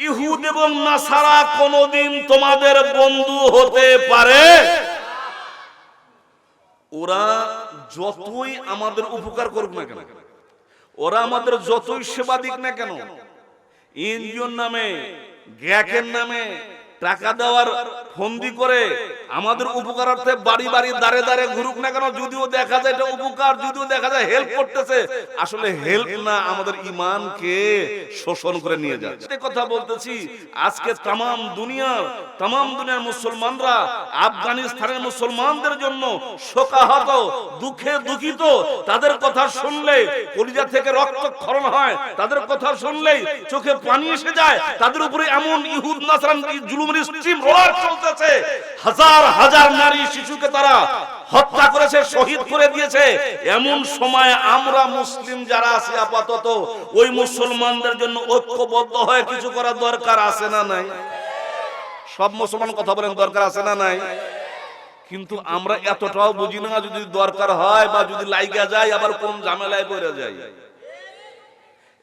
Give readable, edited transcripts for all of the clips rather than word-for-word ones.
ইহুদ এবং নাসারা কোনদিন তোমাদের বন্ধু হতে পারে। ওরা যতই আমাদের উপকার করুক না কেন, ওরা আমাদের যতই সেবা দিক না কেন, এনজিওর নামে, গ্যাকের নামে টাকা দেওয়ার ফন্দি করে আমাদের উপকারার্থে বাড়ি বাড়ি দাঁড়ে দাঁড়ে ঘুরুক না কেন, যদিও দেখা যায় এটা উপকার, যদিও দেখা যায় হেল্প করতেছে, আসলে হেল্প না, আমাদের ঈমানকে শোষণ করে নিয়ে যাচ্ছে। এই কথা বলতেছি, আজকে তামাম দুনিয়ার মুসলমানরা আফগানিস্তানের মুসলমানদের জন্য শোকাহত, দুঃখে দুঃখিত। তাদের কথা শুনলে কলিজা থেকে রক্তক্ষরণ হয়, তাদের কথা শুনলেই চোখে পানি এসে যায়। তাদের উপরে এমন ইহুদ নাসরান জুলুমের স্ট্রিম রোলার চলতেছে, হাজার হাজার নারী শিশুকে তারা হত্যা করেছে, শহীদ করে দিয়েছে। এমন সময় আমরা মুসলিম যারা আছি আপাতত ওই মুসলমানদের জন্য ঐক্যবদ্ধ হয়ে কিছু করার দরকার আছে না নাই? সব মুসলমান কথা বলেন, দরকার আছে না নাই? কিন্তু আমরা এতটাও বুঝি না, যদি দরকার হয় বা যদি লাইগা যায় আবার কোন ঝামেলায় পড়ে যায়।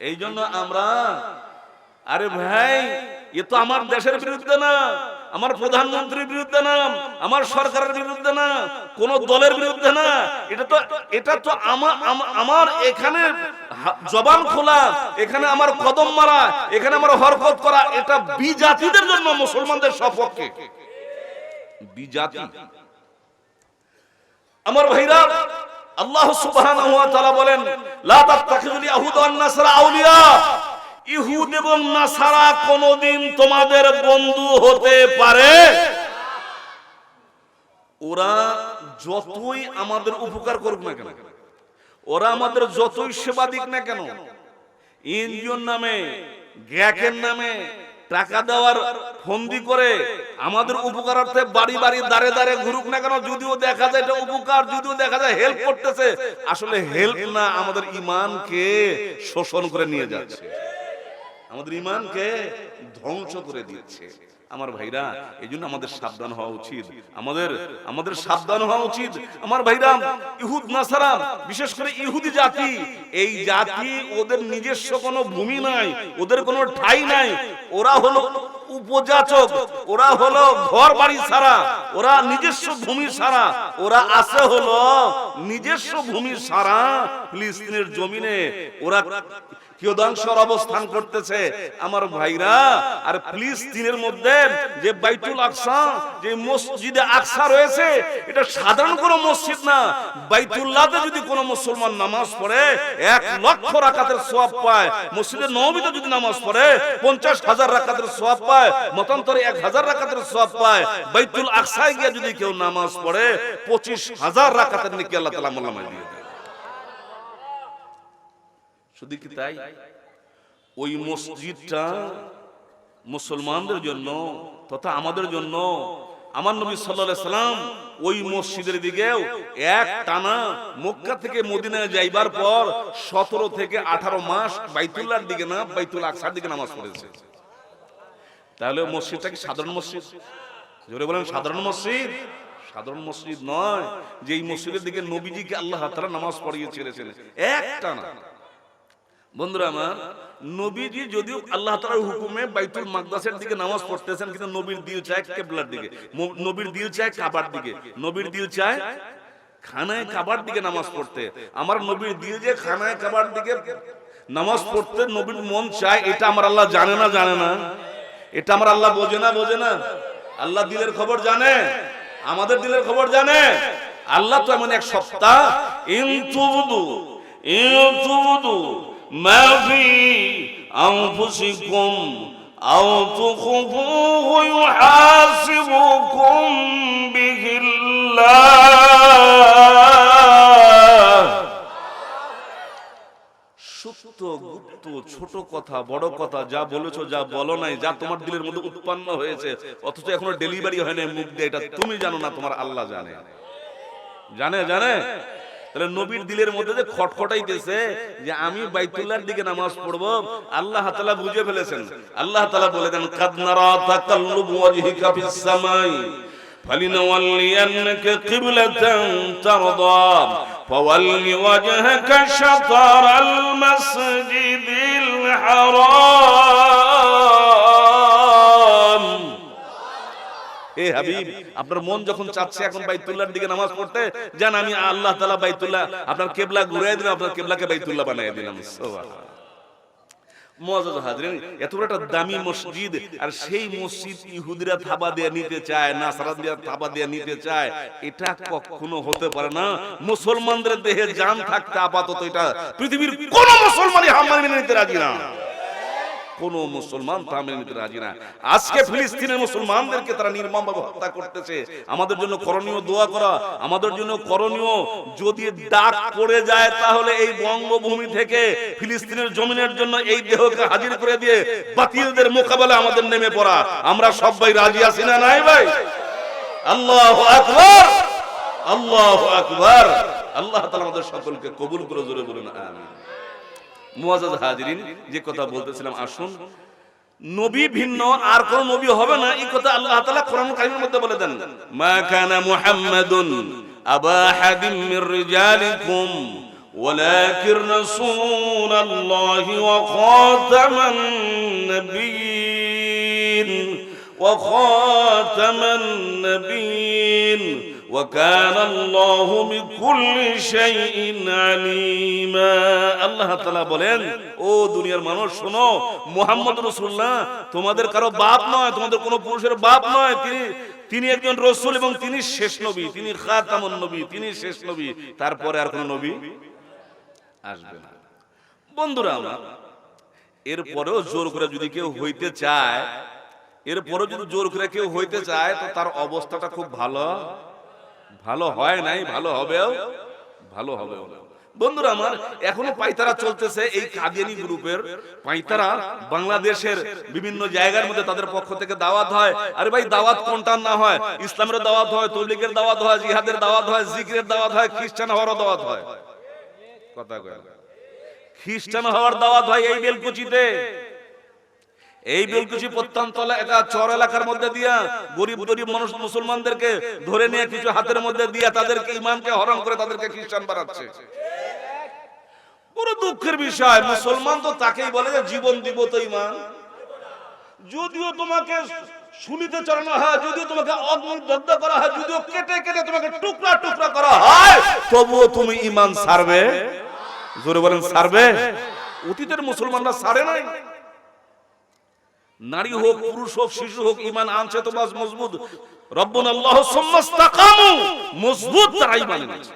এই জন্য আমরা, আরে ভাই, এ তো আমার দেশের বিরুদ্ধে না, আমার প্রধানমন্ত্রীর বিরুদ্ধে না, আমার সরকারের বিরুদ্ধে না, কোন দলের বিরুদ্ধে না, এটা তো আমার এখানে জবান খোলা, এখানে আমার কদম মারা, এখানে আমার হরকত করা, এটা বিজাতিদের জন্য, মুসলমানদের সপক্ষে বিজাতি। আমার ভাইরা, আল্লাহ সুবহানাহু ওয়া তাআলা বলেন, লা তাত্তাখিযুল ইয়াহুদ ওয়ান নাসারা আউলিয়া, ইহুদ এবং নাসারা কোনদিন তোমাদের বন্ধু হতে পারে। ওরা যতই আমাদের উপকার করুক না কেন, ওরা আমাদের যতই সেবা দিক না কেন, এনজিওর নামে, গ্যাকের নামে টাকা দেওয়ার ফন্দি করে আমাদের উপকারার্থে বাড়ি বাড়ি দাঁড়ে দাঁড়ে ঘুরুক না কেন, যদিও দেখা যায় এটা উপকার, যদিও দেখা যায় হেল্প করতেছে, আসলে হেল্প না, আমাদের ঈমানকে শোষণ করে নিয়ে যাচ্ছে, আমাদের ঈমানকে ধ্বংস করে দিচ্ছে। আমার ভাইরা, এই জন্য আমাদের সাবধান হওয়া উচিত, আমাদের সাবধান হওয়া উচিত। আমার ভাইরা, ইহুদ নাসারা, বিশেষ করে ইহুদি জাতি, এই জাতি, ওদের নিজস্ব কোনো ভূমি নাই, ওদের কোনো ঠাঁই নাই, ওরা হলো উপজাচক, ওরা হলো ঘর বাড়ি ছাড়া, ওরা নিজস্ব ভূমি ছাড়া, ওরা আছে হলো নিজস্ব ভূমি ছাড়া ফিলিস্তিনের জমিনে ওরা কিয়দাংশর অবস্থান করতেছে। আমার ভাইরা, আর ফিলিস্তিনের মধ্যে যে বাইতুল আকসা, যে মসজিদে আকসা রয়েছে, এটা সাধারণ কোনো মসজিদ না। বাইতুল্লাহতে যদি কোনো মুসলমান নামাজ পড়ে 1,00,000 রাকাতের সওয়াব পায়, মসজিদে নববীতে যদি নামাজ পড়ে 50,000 রাকাতের সওয়াব পায়, মতান্তরে 1,000 রাকাতের সওয়াব পায়। বাইতুল আকসায় গিয়ে যদি কেউ নামাজ পড়ে 25,000 রাকাতের নেকি আল্লাহ তাআলা মোলামায় দিয়ে দেয়। শুধু কি তাই, ওই মসজিদটা মুসলমানদের জন্য তথা আমাদের জন্য, আমার নবী সাল্লাল্লাহু আলাইহি সাল্লাম ওই মসজিদের দিকেও এক টানা মক্কা থেকে মদিনায় যাইবার পর 17 থেকে 18 মাস বাইতুল্লাহর দিকে না, বাইতুল আকসার দিকে নামাজ পড়েছে। তাহলে মসজিদটা কি সাধারণ মসজিদ? জোরে বলেন, সাধারণ মসজিদ? সাধারণ মসজিদ নয়, যে এই মসজিদের দিকে নবীজিকে আল্লাহ তাআলা নামাজ পড়িয়ে ছেড়েছেন এক টানা। বন্ধুরা আমার, নবীজি যদিও আল্লাহ তাআলার হুকুমে বাইতুল মাকদাসের দিকে নামাজ পড়তেছেন, কিন্তু নবীর দিল চায় কিবলার দিকে, নবীর দিল চায় কাবার দিকে, নবীর দিল চায় খানায় কাবার দিকে নামাজ পড়তে। আমার নবীর দিল যে খানায় কাবার দিকে নামাজ পড়তে নবীর মন চায়, এটা আমার আল্লাহ জানে না? জানে না? এটা আমার আল্লাহ বোঝে না? বোঝে না? আল্লাহ দিলের খবর জানে, আমাদের দিলের খবর জানে। আল্লাহ তো এমন এক সত্তা, ইনতুবদু মা ফি আনফুসিকুম আও তুখফুহু ইউহাসিবুকুম বিহিল্লাহ। সত্য, গুপ্ত, ছোট কথা, বড় কথা, যা বলেছো, যা বলো নাই, যা তোমার দিলের মধ্যে উৎপন্ন হয়েছে, অথচ এখনো ডেলিভারি হয় না মুখ দিয়ে, এটা তুমি জানো না, তোমার আল্লাহ জানে। জানে? জানে? তাহলে নবীর দিলের মধ্যে যে খটখটাইতেছে যে আমি বাইতুল্লাহর দিকে নামাজ পড়বো, আল্লাহ তাআলা বুঝে ফেলেছেন। আল্লাহ তাআলা বলে দেন, কাদ নারা তাকাল্লুবু ওয়াজহিকা ফিস সামাই ফালিনাওয়াল্লিয়ান্নাকা কিবলাতান তারদা ফাওয়াল্লি ওয়াজহাকা শাতারাল মাসজিদিল হারাম। হে হাবিব, আপনার মন যখন চাচ্ছে এখন বাইতুল্লাহর দিকে নামাজ পড়তে যান, আমি আল্লাহ তাআলা বাইতুল্লাহ আপনার কিবলা ঘুরিয়ে দিলাম, আপনার কিবলাকে বাইতুল্লাহ বানিয়ে দিলাম। সুবহানাল্লাহ। মুআজ্জাজ হাজরিন, এত বড় একটা দামি মসজিদ, আর সেই মসজিদ ইহুদিরা থাবা দিয়ে নিতে চায়, নাসারারা থাবা দিয়ে নিতে চায়, এটা কখনো হতে পারে না। মুসলমানদের দেহে জান থাকতে আপাতত এটা পৃথিবীর কোন মুসলমানই হামার মেনে নিতে রাজি না, কোন মুসলমান তা মেনে নিতে রাজি না। আজকে ফিলিস্তিনের মুসলমানদেরকে তারা নির্মমভাবে হত্যা করতেছে। আমাদের জন্য করণীয় দোয়া করা, আমাদের জন্য করণীয়, যদি ডাক পড়ে যায় তাহলে এই বঙ্গভূমি থেকে ফিলিস্তিনের জমিনের জন্য এই দেহকে হাজির করে দিয়ে বাতিলদের মোকাবেলা আমাদের নেমে পড়া। আমরা সবাই রাজি আছি না নাই ভাই? আল্লাহু আকবার, আল্লাহু আকবার। আল্লাহ তাআলা আমাদের সকলকে কবুল করে, জোরে বলুন আমিন। মুআজ্জাজ হাজিরিন, যে কথা বলতেছিলাম, আসুন, নবী ভিন্ন আর কোন নবী হবে না, এই কথা আল্লাহ তাআলা কোরআন কারীমের মধ্যে বলে দেন। মা কানা মুহাম্মাদুন আবা আহাদিম মির রিজালিকুম ওয়ালাকিন রাসূলুল্লাহি ওয়া খাতামান নাবিয়্যিন ওয়া খাতামান নাবিয়্যিন ওয়া কানা আল্লাহু বিকুল্লি শাইইন আলিমা। আল্লাহ তাআলা বলেন, ও দুনিয়ার মানুষ শোনো, মুহাম্মদ রাসূলুল্লাহ তোমাদের কারো বাপ নয়, তোমাদের কোনো পুরুষের বাপ নয়, তিনি একজন রাসূল এবং তিনি শেষ নবী, তিনি খাতামুন নবী, তিনি শেষ নবী, তারপরে আর কোনো নবী আসবে না। বন্ধুরা আমার, এরপরেও জোর করে যদি কেউ হইতে চায়, এরপরেও যদি জোর করে কেউ হইতে চায়, তো তার অবস্থাটা খুব ভালো ভালো হয় নাই, ভালো হবেও, ভালো হবেও। বন্ধুরা আমার, এখনো পাইতারা চলতেছে এই কাদিয়ানী গ্রুপের পাইতারা। বাংলাদেশের বিভিন্ন জায়গার মধ্যে তাদের পক্ষ থেকে দাওয়াত হয়। আরে ভাই, দাওয়াত কোনটা না হয়? ইসলামের দাওয়াত হয়, তবলিগের দাওয়াত হয়, জিহাদের দাওয়াত হয়, জিকিরের দাওয়াত হয়, খ্রিস্টান হওয়ার দাওয়াত হয়। কথা কয়, খ্রিস্টান হওয়ার দাওয়াত হয় এই বেলকুচিতে, এই বেলকুচি প্রত্যন্তলা এটা চর এলাকার মধ্যে দিয়া গরিব গরিব মানুষ মুসলমানদেরকে ধরে নিয়ে কিছু হাতের মধ্যে দিয়া তাদেরকে ইমানকে হরণ করে তাদেরকে খ্রিস্টান বানাচ্ছে। বড় দুঃখের বিষয়, মুসলমান তো তাকেই বলে যে জীবন দিব তো ইমান। যদিও তোমাকে শুনিতে চড়ানো হয়, যদিও তোমাকে অগ্নিদগ্ধ করা হয়, যদিও কেটে কেটে তোমাকে টুকরা টুকরা করা হয়, তবুও তুমি ইমান ছাড়বে? জোরে বলেন, ছাড়বে? অতীতের মুসলমানরা ছাড়ে নাই। নারী হোক, পুরুষ হোক, শিশু হোক, ইমান আনছে তো বাস মজবুত। রব্বুনা আল্লাহু সুম্মা ইসতাকামু, মজবুত তারা ইমান এনেছে।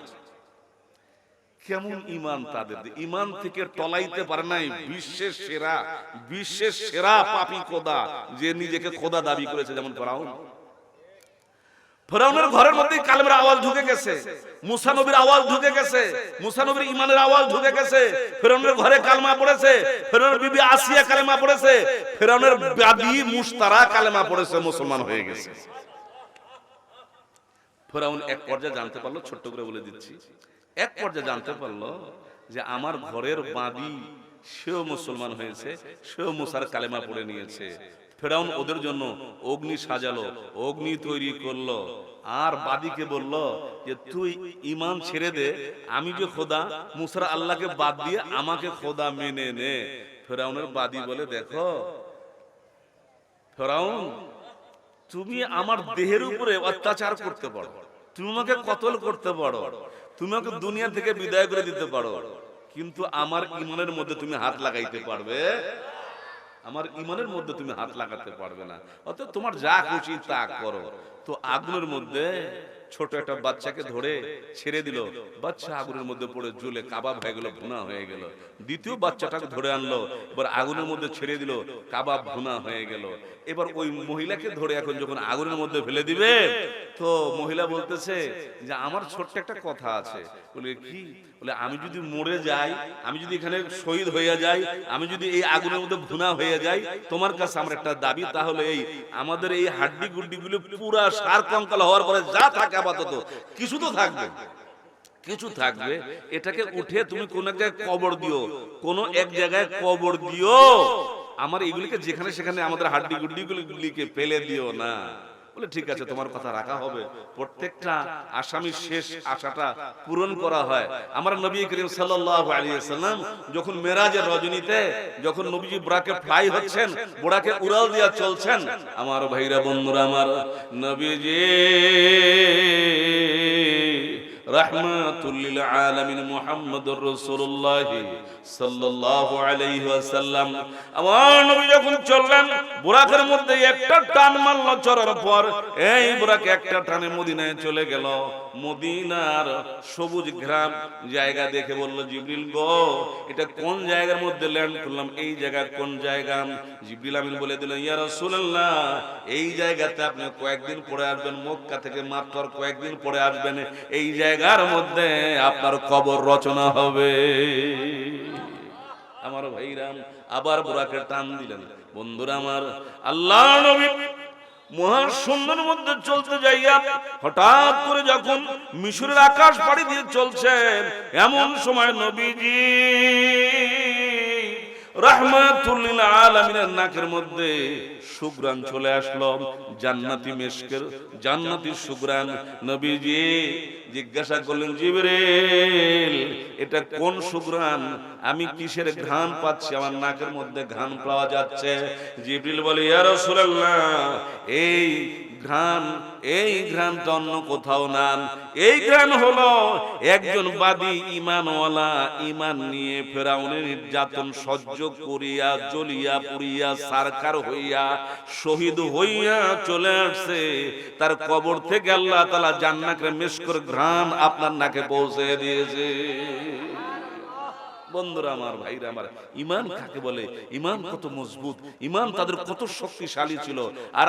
কেমন ইমান তাদের? ইমান থেকে টলাইতে পারে নাই বিশ্বের সেরা, বিশ্বের সেরা পাপী খোদা, যে নিজেকে খোদা দাবি করেছে, যেমন ফেরাউন। ফেরাউনের ঘরের মধ্যে কালেমার আওয়াজ ঢুকে গেছে, মুসা নবীর আওয়াজ ঢুকে গেছে, মুসা নবীর ইমানের আওয়াজ ঢুকে গেছে। ফেরাউনের ঘরে কালেমা পড়েছে, ফেরাউনের বিবি আসিয়া কালেমা পড়েছে, ফেরাউনের দাদি মুশতারা কালেমা পড়েছে, মুসলমান হয়ে গেছে। ফেরাউন এক পর্যায়ে জানতে পারলো, ছোট্ট করে বলে দিচ্ছি, এক পর্যায়ে জানতে পারলো যে আমার ঘরের বাদী সেও মুসলমান হয়েছে, সেও মুসার কালেমা পড়ে নিয়েছে। ফেরাউন ওদের জন্য অগ্নি সাজালো, অগ্নি তৈরি করলো, আর বাদীকে বলল যে তুই ইমান ছেড়ে দে, আমি যে খোদা, মুসার আল্লাহকে বাদ দিয়ে আমাকে খোদা মেনে নে। ফেরাউনের বাদী বলে, দেখো ফেরাউন, তুমি আমার দেহের উপরে অত্যাচার করতে পারো, তুমি আমাকে কতল করতে পারো, তুমি আমাকে দুনিয়া থেকে বিদায় করে দিতে পারো, কিন্তু আমার ইমানের মধ্যে তুমি হাত লাগাইতে পারবে? আমার ইমানের মধ্যে তুমি হাত লাগাতে পারবে না। অতএব তোমার যা খুশি তা করো। তো আগুনের মধ্যে ছোট একটা বাচ্চাকে ধরে ছেড়ে দিল, বাচ্চা আগুনের মধ্যে পড়ে জ্বলে কাবাব হয়ে গেল, ভুনা হয়ে গেল। দ্বিতীয় বাচ্চাটাকে ধরে আনলো, এবার আগুনের মধ্যে ছেড়ে দিল, কাবাব ভুনা হয়ে গেল। এবার ওই মহিলাকে ধরে এখন যখন আগুনের মধ্যে ফেলে দিবে, তো মহিলা বলতেছে যে আমার ছোট্ট একটা কথা আছে। বলে কি? বলে আমি যদি মরে যাই, আমি যদি এখানে শহীদ হয়ে যাই, আমি যদি এই আগুনের মধ্যে ভুনা হয়ে যাই, তোমার কাছে আমার একটা দাবি, তাহলে এই আমাদের এই হাড্ডি গুড্ডি গুলো পুরা সার কঙ্কাল হওয়ার পরে যা থাকে আপাতত কিছু তো থাকবে, কিছু থাকবে, এটাকে উঠে তুমি কোন এক জায়গায় কবর দিও, কোন এক জায়গায় কবর দিও, আমার এগুলিকে যেখানে সেখানে আমাদের হাড্ডি গুড্ডি গুলিকে ফেলে দিও না। বলে ঠিক আছে, তোমার কথা রাখা হবে। প্রত্যেকটা আসামির শেষ আশাটা পূরণ করা হয়। আমার নবী করিম সাল্লাল্লাহু আলাইহি ওয়াসাল্লাম যখন মেরাজের রজনীতে যখন নবীজি বুরাকে ফ্লাই হচ্ছেন, বুরাকে উড়াল দিয়া চলছেন, আমার ভাইরা বন্ধুরা, আমার নবীজি রাহমাতুল লিল আলামিন মুহাম্মদুর রাসূলুল্লাহ সাল্লাল্লাহু আলাইহি ওয়াসাল্লাম, আমার নবী যখন চললেন, বুরাকের মধ্যে একটা টান মারল, চড়ার পর এই বুরাক একটা টানে মদিনায় চলে গেল। মদিনার সবুজ গ্রাম জায়গা দেখে বলল, জিবরিল গো, এটা কোন জায়গার মধ্যে ল্যান্ড করলাম? এই জায়গা কোন জায়গা? জিবরিল আমিন বলে দিলেন, ইয়া রাসূলুল্লাহ, এই জায়গাতে আপনি কয়েকদিন পরে আসবেন, মক্কা থেকে মাত্র কয়েকদিন পরে আসবেন, এই জায়গার মধ্যে আপনার কবর রচনা হবে। আমার ভাইরাম আবার বুরাকে টান দিলেন। বন্ধুরা আমার, আল্লাহ নবী মহাশূন্যের মধ্যে চলতে যাইয়া হঠাৎ করে যখন মিশরের আকাশ পাড়ি দিয়ে চলছেন, এমন সময় নবীজি রাহমাতুল লিল আলামিনের নাকের মধ্যে সুঘ্রাণ চলে আসলো, জান্নাতি মেশকের, জান্নাতি সুঘ্রাণ। নবীজি জিজ্ঞাসা করলেন, জিবরিল, এটা কোন সুঘ্রাণ? আমি কিসের ঘ্রাণ পাচ্ছি? আমার নাকের মধ্যে ঘ্রাণ পাওয়া যাচ্ছে। জিবরিল বলে, ইয়া রাসূলুল্লাহ, এই ঘ্রাণটা অন্য কোথাও না। এই ঘ্রাণ হলো একজন বাদী ঈমানওয়ালা, ঈমান নিয়ে ফেরাউনের নির্যাতন সহ্য করিয়া জ্বলিয়া পুড়িয়া সারকার হইয়া শহীদ হইয়া চলে আসছে, তার কবর থেকে আল্লাহ তাআলা জান্নাতের মিশকের ঘ্রাণ আপনার নাকে পৌঁছে দিয়েছে। বন্ধুরা আমার, ভাইরা আমার, ঈমান কাকে বলে? ঈমান কত মজবুত, ঈমান তাদের কত শক্তিশালী ছিল। আর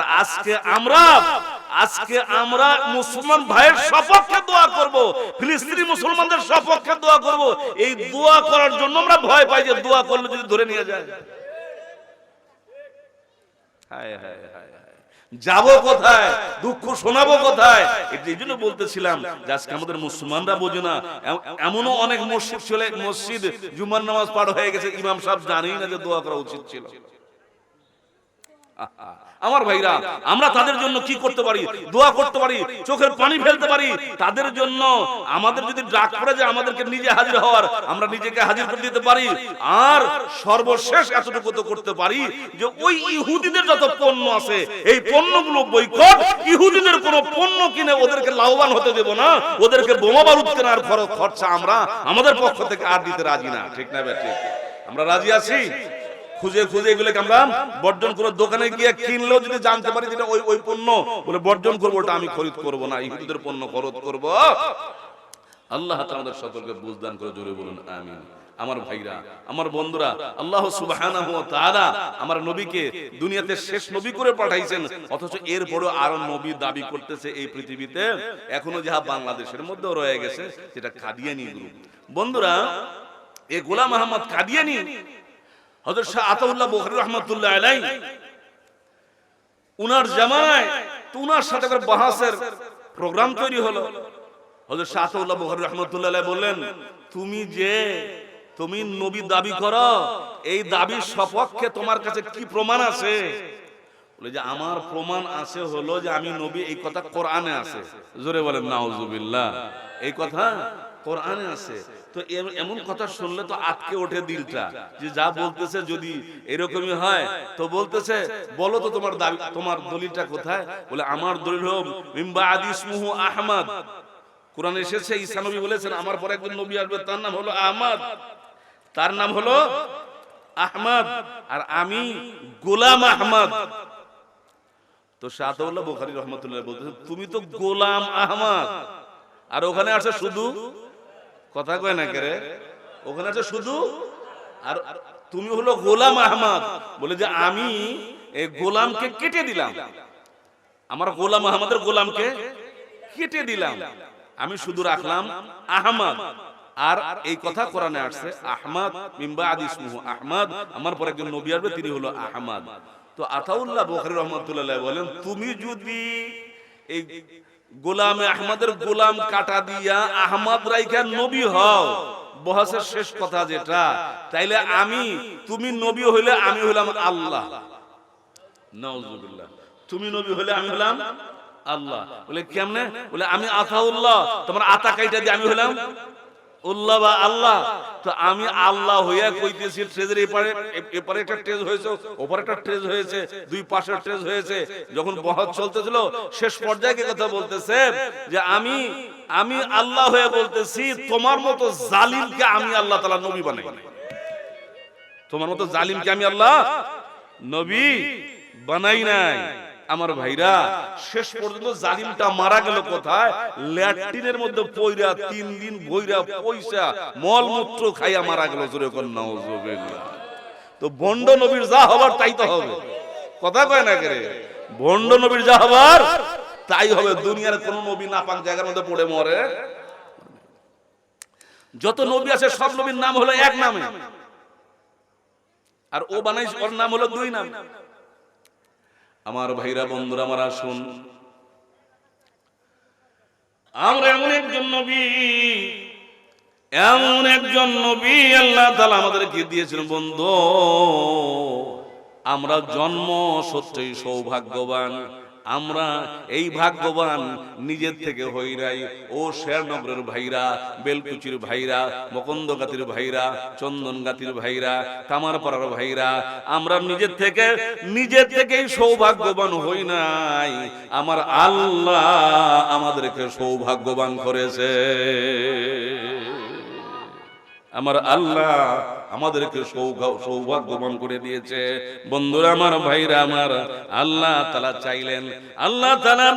আজকে আমরা মুসলমান ভাইয়ের সপক্ষে দোয়া করব, ফিলিস্তিনি মুসলমানদের সপক্ষে দোয়া করব। এই দোয়া করার জন্য আমরা ভয় পাই যে দোয়া করলে যদি ধরে নিয়ে যায়। হায় হায় হায়, যাবো কোথায়? দুঃখ শোনাবো কোথায়? এই জন্য বলতেছিলাম যে আজকে আমাদের মুসলমানরা বোঝে না। এমনও অনেক মসজিদ জুমার নামাজ পার হয়ে গেছে, ইমাম সাহেব জানেই না যে দোয়া করা উচিত ছিল। আমার ভাইরা, আমরা তাদের জন্য কি করতে পারি? দোয়া করতে পারি, চোখের পানি ফেলতে পারি তাদের জন্য। আমাদের যদি ডাক পড়ে যে আমাদেরকে নিজে হাজির হওয়ার, আমরা নিজেকে হাজির করে দিতে পারি। আর সর্বশেষ এতটুকু তো করতে পারি যে ওই ইহুদিদের যত পণ্য আছে, এই পণ্যগুলো বয়কট, ইহুদিদের কোনো পণ্য কিনে ওদেরকে লাভবান হতে দেব না, ওদেরকে বোমা বারুদ কেনার খরচা আমরা আমাদের পক্ষ থেকে আর দিতে রাজি না। ঠিক না ঠিক? আমরা রাজি আছি। খুঁজে এগুলোকে আমরা বর্জন করব। দোকানে গিয়ে কিনলেও যদি জানতে পারি যেটা ওই পণ্য, বলে বর্জন করবো, ওটা আমি খরিদ করব না, ইহুদিদের পণ্য খরিদ করব। আল্লাহ তাআলা আমাদের সকলকে বুঝদান করে, জোরে বলুন আমিন। আমার ভাইরা, আমার বন্ধুরা, আল্লাহ সুবহানাহু ওয়া তাআলা আমার নবীকে দুনিয়াতে শেষ নবী করে পাঠাইছেন, অথচ এরপরও আরো নবী দাবি করতেছে এই পৃথিবীতে। এখনো যাহা বাংলাদেশের মধ্যেও রয়ে গেছে, যেটা কাদিয়ানী গ্রুপ। বন্ধুরা, এই গোলাম আহমদ কাদিয়ানী হযরত শাহ আতাউল্লাহ বুখারী রাহমাতুল্লাহ আলাইহি, উনার জামানায় তো উনার সাথে করে বাহাসের প্রোগ্রাম তৈরি হলো। হযরত শাহ আতাউল্লাহ বুখারী রাহমাতুল্লাহ আলাইহি বললেন, তুমি নবী দাবি করো, এই দাবির সপক্ষে তোমার কাছে কি প্রমাণ আছে? বলে যে আমার প্রমাণ আছে হলো যে আমি নবী, এই কথা কোরআনে আছে। জোরে বলেন নাউজুবিল্লাহ। এই কথা কোরআনে আছে। তো এমন কথা শুনলে তো আটকে ওঠে দিলটা, যে যা বলতেছে যদি এরকমই হয়, তো বলতেছে বলো তো তোমার দাবি, তোমার দলিলটা কোথায়? বলে আমার দলিল হলো মিন বাদি ইসমুহু আহমদ। কোরআনে এসেছে, ঈসা নবী বলেছেন আমার পরে একজন নবী আসবে, তার নাম হলো আহমদ, তার নাম হলো আহমদ, আর আমি গোলাম আহমদ। তো শাহ আতাউল্লাহ বুখারী রাহমাতুল্লাহ বলতেছে, তুমি তো গোলাম আহমদ, আর ওখানে আছে শুধু, কথা কয় না কেরে, ওখানে আছে শুধু, আর তুমি হলো গোলাম আহমদ। বলে যে আমি এই গোলামকে কেটে দিলাম, আমার গোলাম আহমদের গোলামকে কেটে দিলাম, আমি শুধু রাখলাম আহমদ। আর এই কথা কোরআনে আসছে, আহমদ মিন বাদি ইসমুহু আহমদ, আমার পর একজন নবী আসবে, তিনি হলো আহমদ। তো আতাউল্লাহ বুখারী রাহমাতুল্লাহ বলেন, তুমি যদি এই গোলামে আহমদের গোলাম কাটা দিয়া আহমদ রাইখা নবী হও, বহাসের শেষ কথা যেটা, তাইলে তুমি নবী হইলে আমি হইলাম আল্লাহ। নাউজুবিল্লাহ। তুমি নবী হলে আমি হলাম আল্লাহ। বলে কেমনে? বলে আমি আতাউল্লাহ, তোমার আতা কাইটা দিয়ে আমি হলাম উল্লাহ বা আল্লাহ। তো আমি আল্লাহ হইয়া কইতেছি, ট্রেজের এপারে একটা ট্রেজ হয়েছে, ওপারে একটা ট্রেজ হয়েছে, দুই পাশের ট্রেজ হয়েছে। যখন বহর চলতেছিল শেষ পর্যায়ে কথা বলতেছে যে আমি আল্লাহ হয়ে বলতেছি, তোমার মতো জালিমকে আমি আল্লাহ তাআলা নবী বানাই। তোমার মতো জালিমকে আমি আল্লাহ নবী বানাই নাই। আমার ভাইরা, শেষ পর্যন্ত জালিমটা মারা গেল কোথায়? ল্যাট্রিনের মধ্যে পয়রা 3 দিন বইরা পয়সা মলমূত্র খাইয়া মারা গেল। জোরে কোন নাউজুবিল্লাহ। তো ভণ্ড নবীর যা হবার তাই তো হবে, কথা কয় না করে? ভণ্ড নবীর যা হবার তাই হবে। দুনিয়ার কোন নবী নাপাক জায়গার মধ্যে পড়ে মরে? যত নবী আছে সব নবীর নাম হলো এক নামে, আর ও বানাইছে ওর নাম হলো 2 নাম। আমার ভাইরা, বন্ধুরা আমার, আসুন আমরা এমন একজন নবী আল্লাহ তাআলা আমাদেরকে দিয়েছেন। বন্ধু, আমরা জন্ম সত্যই সৌভাগ্যবান। আমরা এই ভাগ্যবান নিজের থেকে হই নাই। ও শেরনগরের ভাইরা, বেলকুচির ভাইরা, মকন্দগাতির ভাইরা, চন্দনগাতির ভাইরা, কামারপাড়ার ভাইরা, আমরা নিজের থেকেই সৌভাগ্যবান হই নাই। আমার আল্লাহ আমাদেরকে সৌভাগ্যবান করেছে। আমার আল্লাহ আমাদেরকে সৌভাগ্যবান করে দিয়েছে। বন্ধুরা আমার, ভাইরা আমার, আল্লাহ তাআলা চাইলেন, আল্লাহ তাআলা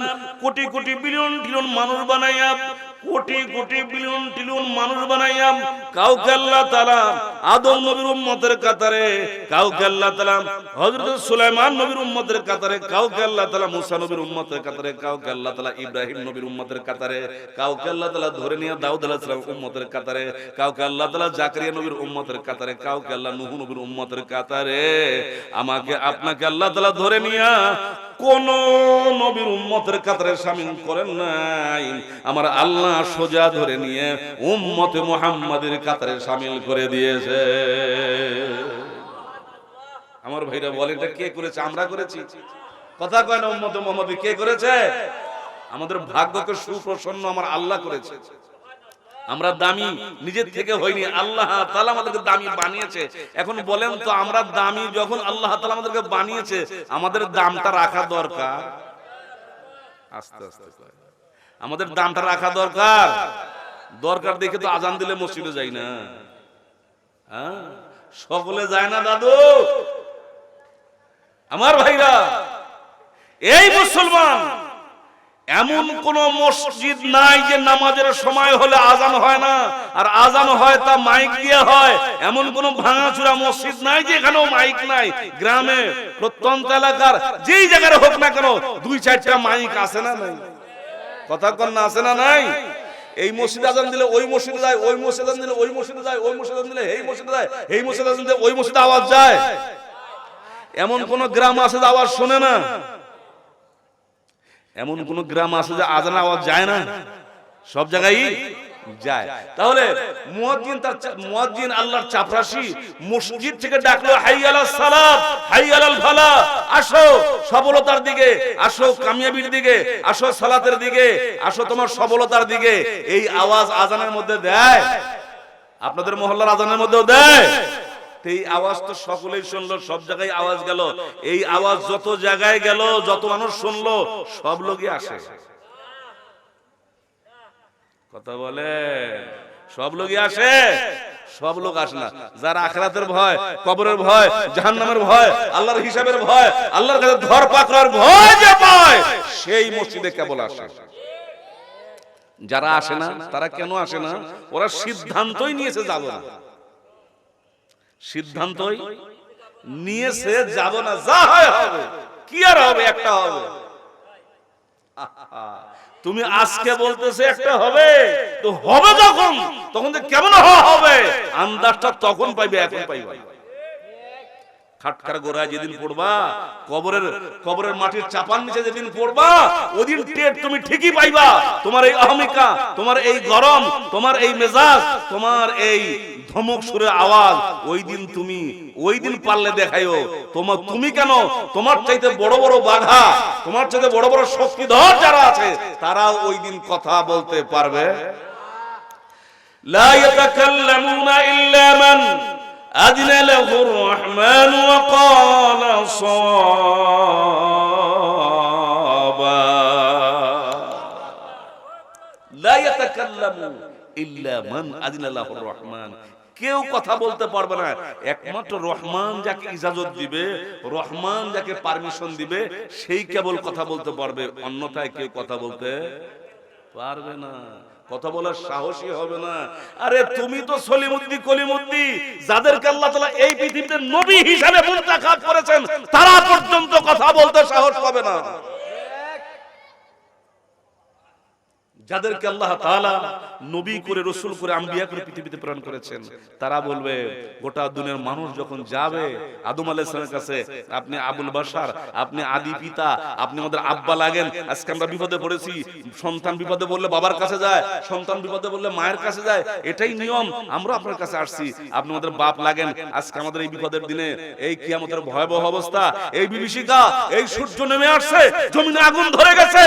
কোটি কোটি বিলিয়ন ট্রিলিয়ন মানুষ বানাইয়া, কোটি কোটি বিলিয়ন ট্রিলিয়ন মানুষ বানাইয়া, কাউকে আল্লাহ তাআলা আদম নবীর উম্মতের কাতারে, কাউকে আল্লাহ তাআলা হযরত সুলাইমান নবীর উম্মতের কাতারে, কাউকে আল্লাহ তাআলা মুসা নবীর উম্মতের কাতারে, কাউকে আল্লাহ তাআলা ইব্রাহিম নবীর উম্মতের কাতারে, কাউকে আল্লাহ তাআলা ধরে নিয়ে দাউদ আলাইহিস সালাম উম্মতের কাতারে, কাউকে আল্লাহ তাআলা জাকারিয়া নবীর উম্মতের কাতারে, কাউকে আল্লাহ নূহ নবীর উম্মতের কাতারে। আমাকে আপনাকে আল্লাহ তাআলা ধরে নিয়ে কোন নবীর উম্মতের কাতারে শামিল করেন নাই। আমার আল্লাহ সোজা ধরে নিয়ে উম্মতে মুহাম্মাদের কাতারে শামিল করে দিয়েছে। আমার ভাইরা বলে, এটা কে করেছে? আমরা করেছি? কথা কয় না? উম্মতে মুহাম্মদ কে করেছে? আমাদের ভাগ্যকে সুপ্রসন্ন আমার আল্লাহ করেছে। আমরা দামি নিজের থেকে হইনি, আল্লাহ তাআলা আমাদেরকে দামি বানিয়েছে। এখন বলেন তো, আমরা দামি যখন আল্লাহ তাআলা আমাদেরকে বানিয়েছে, আমাদের দামটা রাখা দরকার। আস্তে আস্তে আমাদের দামটা রাখা দরকার। দরকার দেখে তো আজান দিলে মসজিদে যাই না, হ্যাঁ? সকলে যায় না দাদু। আমার ভাইরা, এই মুসলমান, এমন কোন মসজিদ নাই যে নামাজের সময় হলে আজান হয় না, আর আজান হয় তা মাইক দিয়ে হয়। এমন কোন ভাঙাচুরা মসজিদ নাই যে এখানেও মাইক নাই। গ্রামে, প্রত্যন্ত এলাকার যেই জায়গায় হোক না কেন, 2-4টা মাইক আছে না নাই? কথা কন না, আছে না নাই? এই মসজিদে আজান দিলে ওই মসজিদে যায়, ওই মসজিদে আজান দিলে ওই মসজিদে যায়, ওই মসজিদে আজান দিলে এই মসজিদে যায়, এই মসজিদে আজান দিলে ওই মসজিদে আওয়াজ যায়। এমন কোন গ্রাম আছে যে আওয়াজ শোনে না? এমন কোন গ্রাম আছে যে আজান আওয়াজ যায় না? সব জায়গায় যায়। তাহলে মুয়াজ্জিন আল্লাহর চাপরাশি মসজিদ থেকে ডাকলো, হাইয়া আলাস সালাত, হাইয়া আলাল ফালাহ, আসো সফলতার দিকে, আসো কামিয়াবির দিকে, আসো সালাতের দিকে, আসো তোমার সফলতার দিকে। এই আওয়াজ আজানের মধ্যে দেয়? আপনাদের মহল্লার আজানের মধ্যেও দেয়? এই আওয়াজ তো সকলেই শুনলো, সব জায়গায় আওয়াজ গেল। এই আওয়াজ যত জায়গায় গেল, যত মানুষ শুনলো, সব লোকই আসে। কথা বলে, সব লোকই আসে? সব লোক আসে না। যার আখিরাতের ভয়, কবরের ভয়, জাহান্নামের ভয়, আল্লাহর হিসাবের ভয়, আল্লাহর কাছে ধর পাকড়ার ভয় যে পায়, সেই মসজিদে কেবল আসে। যারা আসে না, তারা কেন আসে না? ওরা সিদ্ধান্তই নিয়েছে যাব না। সিদ্ধান্তই নিয়েছে যাব না, যা হয় হবে। কি আর হবে? একটা হবে। তুমি আজকে বলতেছে একটা হবে, তো হবে তখন যে কেমন হবে আন্দাজটা তখন পাইবে, এখন পাইবে। খাটকার গোড়ায় যেদিন পড়বা, কবরের মাটির চাপার নিচে যেদিন পড়বা, ওদিন টেট তুমি ঠিকই পাইবা। তোমার এই অহমিকা, তোমার এই গরম, তোমার এই মেজাজ, তোমার এই ধমক সুরের আওয়াজ, ওই দিন পারলে দেখাইও। তুমি কেন, তোমার চাইতে বড় বড় বাঘা, তোমার চাইতে বড় বড় শক্তিধর যারা আছে, তারা ওই দিন কথা বলতে পারবে। লা ইয়াতাকাল্লামুনা ইল্লা মান আযিনা লাহুর রহমান ওয়া ক্বালা সাওয়াবা। লা ইয়াতাকাল্লামু ইল্লা মান আযিনা লাহুর রহমান। কেউ কথা বলতে পারবে না, একমাত্র রহমান যাকে ইজাজত দিবে, রহমান যাকে পারমিশন দিবে, সেই কেবল কথা বলতে পারবে। অন্যথায় কেউ কথা বলতে পারবে না, কথা বলার সাহসী হবে না। আরে তুমি তো সলিমুদ্দি কলিমুদ্দি, যাদেরকে আল্লাহ তাআলা এই পৃথিবীতে নবী হিসাবে মুনতাখাব করেছেন, তারা পর্যন্ত কথা বলতে সাহস পাবে না। যাদেরকে আল্লাহ তাআলা নবী করে, রাসূল করে, আম্বিয়া করে পৃথিবীতে প্রেরণ করেছেন, তারা বলবে, গোটা দুনিয়ার মানুষ যখন যাবে আদম আলাইহিস সালামের কাছে, আপনি আবুল বাশার, আপনি আদি পিতা, আপনি আমাদের আব্বা লাগেন। আজকে আমরা বিপদে পড়েছি, সন্তান বিপদে বললে বাবার কাছে যায়, সন্তান বিপদে বললে মায়ের কাছে যায়, এটাই নিয়ম। আমরা আপনার কাছে আসছি, আপনি আমাদের বাপ লাগেন। আজকে আমাদের এই বিপদের দিনে, এই কিয়ামতের ভয়াবহ অবস্থা, এই বিভীষিকা, এই সূর্য নেমে আসছে, জমিনে আগুন ধরে গেছে,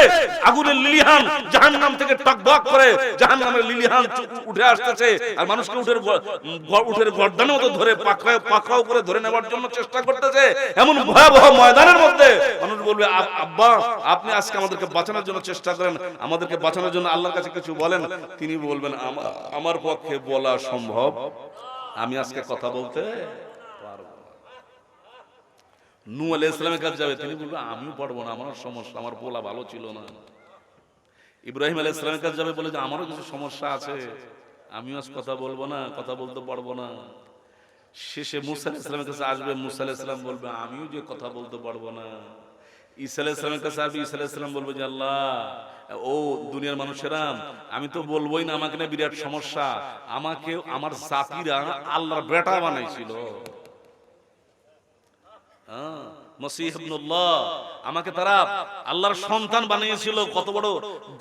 আগুনের লিলিহান জাহান্নাম থেকে টকবক করে জাহান্নামের লিলিহান উঠে আসতেছে, আর মানুষকে উঠের গর্দানের মতো ধরে পাকড়াও করে ধরে নেওয়ার জন্য চেষ্টা করতেছে। এমন ভয়াবহ ময়দানের মধ্যে মানুষ বলবে, আব্বা আপনি আজকে আমাদেরকে বাঁচানোর জন্য চেষ্টা করেন, আমাদেরকে বাঁচানোর জন্য আল্লাহর কাছে কিছু বলেন। তিনি বলবেন, আমার পক্ষে বলা সম্ভব, আমি আজকে কথা বলতে পারবো না। নূহ আলাইহিস সালামের কাছে যাবে, তিনি বলবেন, আমিও পারবো না, আমার সমস্যা, আমার বলা ভালো ছিল না। ইব্রাহিম আলাইহিস সালামের কাছে যাবে, বলে যে আমারও কিছু সমস্যা আছে, আমিও আজ কথা বলবো না, কথা বলতে পারবো না। শেষে মুসা আলাইহিস সালামের কাছে আসবে, মুসা আলাইহিস সালাম বলবে, আমিও যে কথা বলতে পারবো না। ঈসা আলাইহিস সালামের কাছে আসবে, ঈসা আলাইহিস সালাম বলবে যে, আল্লাহ, ও দুনিয়ার মানুষেরা, আমি তো বলবোই না, আমাকে না বিরাট সমস্যা, আমাকে আমার জাতিরা আল্লাহর বেটা বানাইছিল। মসিহ ইবনুল্লাহ, আমাকে তারা আল্লাহর সন্তান বানিয়েছিল, কত বড়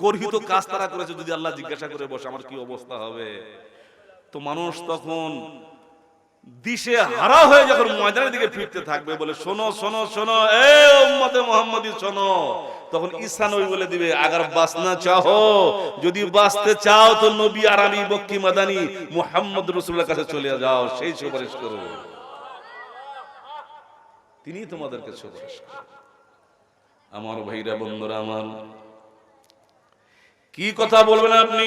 গর্হিত কাজ তারা করেছে। যদি আল্লাহ জিজ্ঞাসা করে বসে, আমার কি অবস্থা হবে? তো মানুষ তখন দিশে হারা হয়ে যখন ময়দানের দিকে ফিরতে থাকবে, বলে, শোনো শোনো শোনো, এ উম্মতে মুহাম্মাদি শোনো। তখন ঈসা নবী বলে দিবে, আগার বাঁচনা চাও, যদি বাঁচতে চাও তো নবী আরামি বক্কি মাদানী মুহাম্মদ রাসূলুল্লাহর কাছে চলে যাও, সেই সুপারিশ করো, তিনি তোমাদেরকে সুপারিশ করেন। আমার ভাইরা, বন্ধুরা আমার, কি কথা বলবেন আপনি?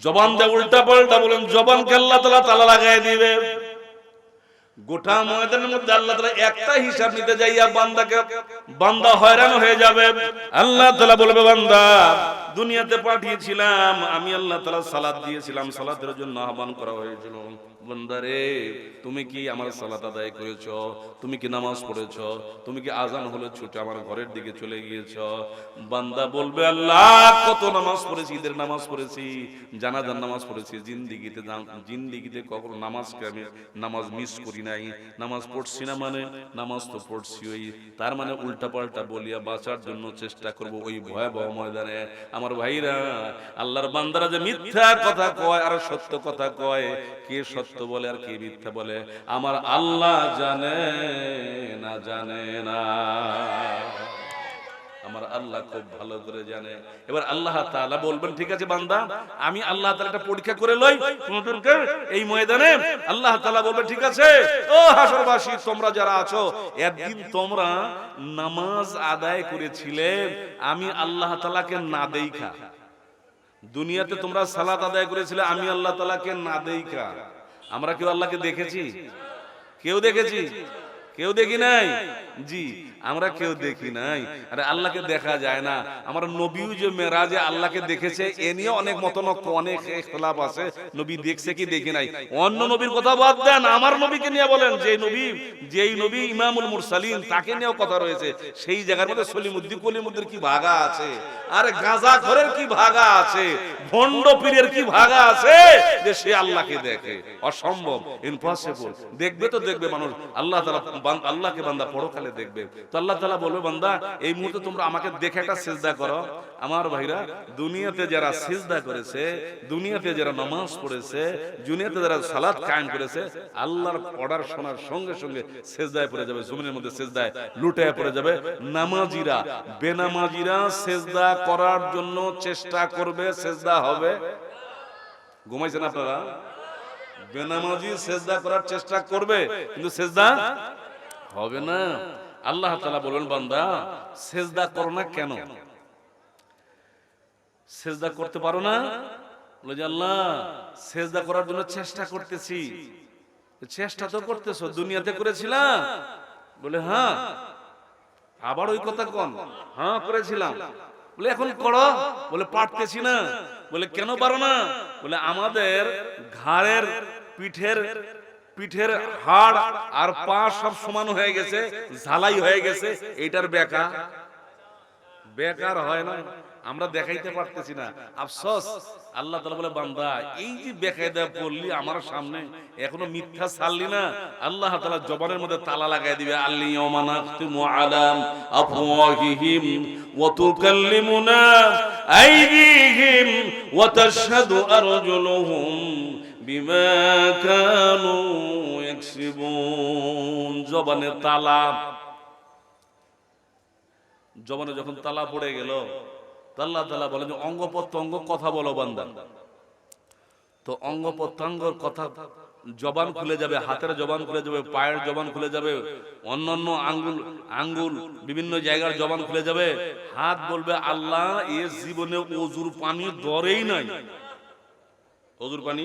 জবান দিয়ে উল্টা পাল্টা বলেন, জবানকে আল্লাহ তাআলা তালা লাগায় দিবে। গোটা ময়দানের মধ্যে আল্লাহ তাআলা একটা হিসাব নিতে যাইয়া বান্দা হয়রান হয়ে যাবে। আল্লাহ তাআলা বলবে, বান্দা, দুনিয়াতে পাঠিয়েছিলাম আমি, আল্লাহ তাআলা সালাত দিয়েছিলাম, সালাতের জন্য আহ্বান করা হয়েছিল। বান্দারে, তুমি কি আমার সালাত আদায় করেছো? তুমি কি নামাজ পড়েছো? তুমি কি আজান হলে ছুটে আমার ঘরের দিকে চলে গিয়েছো? বান্দা বলবে, আল্লাহ, কত নামাজ পড়েছি, ঈদের নামাজ পড়েছি, জানাজার নামাজ পড়েছি, জিন্দিগিতে কখনো নামাজকে আমি নামাজ মিস করি নাই। নামাজ পড়ছি না মানে নামাজ তো পড়ছি, ওই তার মানে উল্টা পাল্টা বলিয়া বাঁচার জন্য চেষ্টা করব ওই ভয়াবহ ময়দানে। আমার ভাইরা, আল্লাহর বান্দারা যে মিথ্যা কথা কয় আর সত্য কথা কয়, কে সত্য বলে আর কে মিথ্যা বলে, আমার আল্লাহ জানে না, জানে না, আমার আল্লাহ খুব ভালো করে জানে। এবার আল্লাহ তাআলা বলবেন, ঠিক আছে বান্দা, আমি আল্লাহ তাআলা একটা পরীক্ষা করে লই তোমাদেরকে এই ময়দানে। আল্লাহ তাআলা বলবে, ঠিক আছে, ও হাসরবাসী, তোমরা যারা আছো, একদিন তোমরা নামাজ আদায় করেছিলে আমি আল্লাহ তাআলাকে না দেইখা। দুনিয়াতে তোমরা সালাত আদায় করেছিলে আমি আল্লাহ তাআলাকে না দেইখা। আমরা কেউ আল্লাহকে দেখেছি? কেউ দেখেছি? কেউ দেখি নাই। জি, আমরা কেউ দেখি নাই। আরে আল্লাহকে দেখা যায় না। আমার নবীও যে মেরাজে আল্লাহকে দেখেছে এ নিয়ে অনেক মতনক্য, অনেক ইখতিলাফ আছে। নবী দেখছে কি দেখি নাই, অন্য নবীর কথা বাদ দেন, আমার নবীকে নিয়ে বলেন, যেই নবী ইমামুল মুরসালিন তাকে নিয়েও কথা রয়েছে। সেই জায়গার মধ্যে সলিমুদ্দিন কলিমুদ্দির কি ভাগা আছে, আরে গাঁজাখোরের কি ভাগা আছে, ভণ্ড পীরের কি ভাগা আছে যে সে আল্লাহকে দেখে? অসম্ভব, ইম্পসিবল। দেখবে তো দেখবে মানুষ, আল্লাহ তাআলা আল্লাহকে বান্দা পরকালে দেখবে। তো আল্লাহ তাআলা বলবে, বান্দা এই মুহূর্তে তোমরা আমাকে দেখে একটা সিজদা করো। আমার ভাইরা, দুনিয়াতে যারা সিজদা করেছে, দুনিয়াতে যারা নামাজ পড়েছে, দুনিয়াতে যারা সালাত কায়েম করেছে, আল্লাহর অর্ডার শোনার সঙ্গে সঙ্গে সিজদায় পড়ে যাবে, জমিনের মধ্যে সিজদায় লুটায় পড়ে যাবে। নামাজিরা বেনামাজিরা সিজদা করার জন্য চেষ্টা করবে, সিজদা হবে। ঘুমাইছেন আপনারা? বেনামাজি সিজদা করার চেষ্টা করবে, কিন্তু সিজদা হবে না। আল্লাহ তাআলা বলবেন, বান্দা সিজদা করো না কেন? সিজদা করতে পারো না? বলে যে আল্লাহ সিজদা করার জন্য চেষ্টা করতেছি। চেষ্টা তো করতেছো, দুনিয়াতে করেছিলাম? বলে হ্যাঁ। আবার ওই কথা কোন? হ্যাঁ করেছিলাম। বলে এখন করো? বলে পারতেছি না। বলে কেন পারো না? বলে আমাদের ঘাড়ের পিঠের হাড় আর পা সব সমান হয়ে গেছে, ঝালাই হয়ে গেছে, এইটার বেকার হয় না, আমরা দেখাইতে পারতেছি না। আফসোস। আল্লাহ তাআলা বলে, বান্দা এই যে বেকায়দা পড়লি আমার সামনে, এখনো মিথ্যা ছাড়লি না, আল্লাহ তাআলা জবানের মধ্যে তালা লাগাই দিবে। আল-ইয়াওমা নাখতিমু আলা আফওয়াহিহিম ওয়া তুকাল্লিমুনা আইদিহিম ওয়া তাশহাদু আরজুলুহুম বিমা কানু ইয়াকসিবুন। জবানে তালা, জবানে যখন তালা পড়ে গেল, আল্লাহ তাআলা বলেন যে অঙ্গ প্রত্যঙ্গ কথা বলো বান্দা। তো অঙ্গ প্রত্যঙ্গের কথা, জবান খুলে যাবে, হাতের জবান খুলে যাবে, পায়ের জবান খুলে যাবে, অন্যান্য আঙ্গুল বিভিন্ন জায়গার জবান খুলে যাবে। হাত বলবে, আল্লাহ এ জীবনে ওযুর পানি দরেই নাই, ওযুর পানি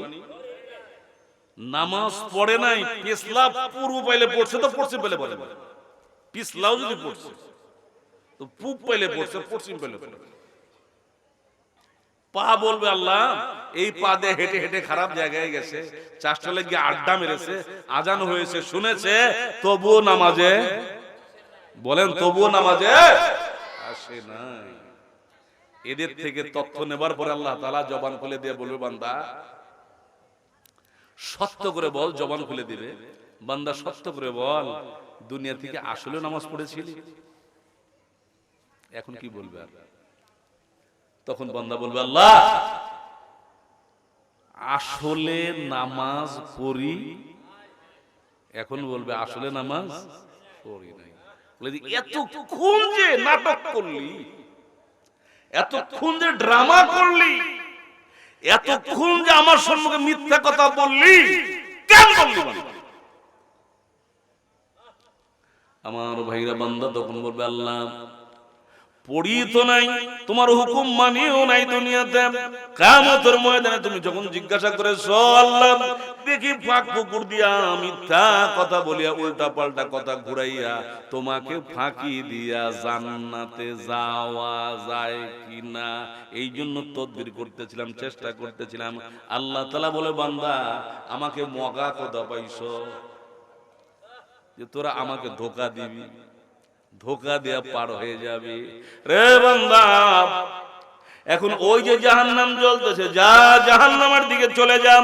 নামাজ পড়ে নাই, পিছলা পূর্ব পাইলে পড়ছে তো পশ্চিম পাইলে পড়ে, পিছলাও যদি পড়ছে তো পূব পাইলে পড়ছে, পশ্চিম পাইলে পড়ে। পা বলবে, আল্লাহ এই পা দিয়ে হেঁটে হেঁটে খারাপ জায়গায় গেছে, চাষটালে গিয়ে আড্ডা মেরেছে, আজান হয়েছে শুনেছে, তবুও নামাজে, বলেন তবুও নামাজে আসে নাই। এদের থেকে তথ্য নেবার পরে আল্লাহ তাআলা জবান খুলে দিয়ে বলবে, বান্দা সত্য করে বল। জবান খুলে দিবে, বান্দা সত্য করে বল, দুনিয়া থেকে আসলে নামাজ পড়েছিলি? এখন কি বলবে? আর তখন বান্দা বলবে, আল্লাহ আসলে নামাজ পড়ি। এখন বলবে আসলে নামাজ পড়ি নাই। বলে এতক্ষণ যে নাটক করলি, এতক্ষণ যে ড্রামা করলি, এতক্ষণ যে আমার সম্মুখে মিথ্যা কথা বললি, কেন বললি? আমার ভাইরা, বান্দা তখন বলবে, আল্লাহ পড়ি তো নাই, তোমার হুকুম মানিও নাই দুনিয়াতে। কিয়ামতের ময়দানে তুমি যখন জিজ্ঞাসা করেছো, আল্লাহ দেখি ফাঁক পুকুর দিয়া মিথ্যা কথা বলিয়া, উল্টা পাল্টা কথা ঘুরাইয়া তোমাকে ফাঁকি দিয়া জান্নাতে যাওয়া যায় কিনা, এই জন্য তদবির করতেছিলাম, চেষ্টা করতেছিলাম। আল্লাহ তাআলা বলে, বান্দা আমাকে মগা কথা পাইছো যে তোরা আমাকে ধোঁকা দিবি, ধোঁকা দেয়া পার হয়ে যাবে রে বান্দা। এখন ওই যে জাহান্নাম জ্বলতেছে, যা জাহান্নামের দিকে চলে যা।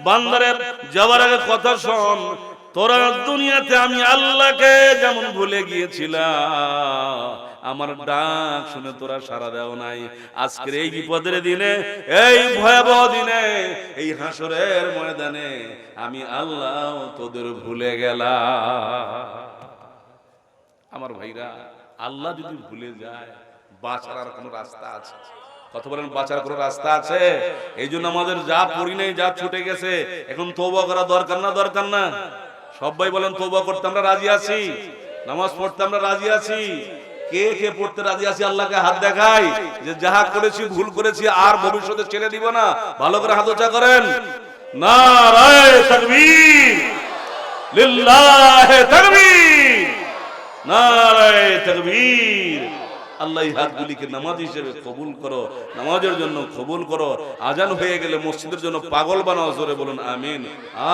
বান্দারে যাওয়ার আগে কথা শোন, তোরা দুনিয়াতে আমি আল্লাহকে যেমন ভুলে গিয়েছিলাম, আমার ডাক শুনে তোরা সাড়া দাও নাই। আজকের এই বিপদের দিনে, এই ভয়াবহ দিনে, এই হাসরের ময়দানে আমি আল্লাহ তোদের ভুলে গেলাম। আমার ভাইরা, আল্লাহ যদি ভুলে যায়, বাঁচার আর কোন রাস্তা আছে? কথা বলেন, বাঁচার কোন রাস্তা আছে? এই জন্য আমাদের যা পড়ি নাই, যা ছুটে গেছে, এখন তওবা করা দরকার না? দরকার না? সবাই বলেন তওবা করতে আমরা রাজি আছি, নামাজ পড়তে আমরা রাজি আছি। কে কে পড়তে রাজি আছি? আল্লাহকে হাত দেখাই যে যাহা করেছি, ভুল করেছি, আর ভবিষ্যতে ছেড়ে দিব না। ভালো করে হাত উঁচা করেন। নারায়ে তাকবীর, লিল্লাহে তাকবীর, নারায়ে তাকবীর। আল্লাহ এই হাতগুলিকে নামাজ হিসেবে কবুল করো, নামাজের জন্য কবুল করো। আজান হয়ে গেলে মসজিদের জন্য পাগল বানাও, জোরে বলুন আমিন,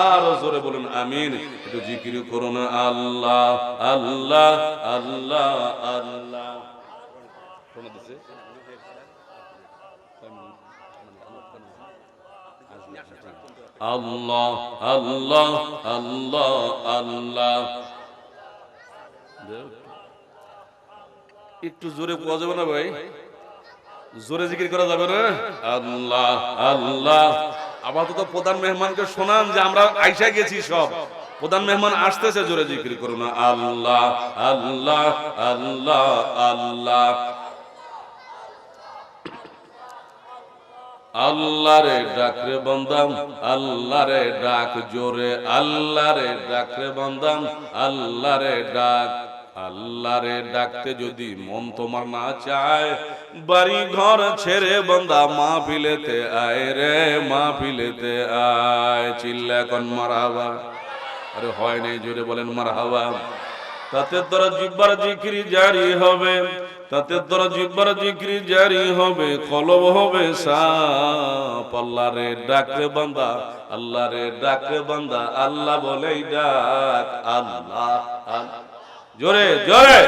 আর জোরে বলুন আমিন। একটু জিকির করো না, আল্লাহ আল্লাহ আল্লাহ আল্লাহ। আল্লাহ আল্লাহ আল্লাহ আল্লাহ। একটু জোরে কোয়া যাবে না ভাই? জোরে জিকির করা যাবে না? আল্লাহ আল্লাহ। আপাতত প্রধান মেহমানকে শোনান যে আমরা আইসা গেছি সব, প্রধান মেহমান আসতেছে, জোরে জিকির করুন না, আল্লাহ আল্লাহ আল্লাহ আল্লাহ। আল্লাহ রে ডাক রে বান্দাম, আল্লাহ রে ডাক জোরে, আল্লাহ রে ডাক রে বান্দাম, আল্লাহ রে ডাক। আল্লাহ রে ডাকতে যদি মন তোমার না চায়, বাড়ি ঘর ছেড়ে বান্দা মাহফিলেতে আয় রে, মাহফিলেতে আয়। চিল্লা এখন মারহাবা। আরে হয় নাই, জোরে বলেন মারহাবা। তাতে তোরা জিহ্বার জিকির জারি হবে, তাতে তোরা জিহ্বার জিকির জারি হবে, কলব হবে সাফ। আল্লাহ রে ডাক রে বান্দা, আল্লাহ রে ডাক রে বান্দা, আল্লাহ বলেই ডাক, আল্লাহ আল্লাহ। জোরে জোরে।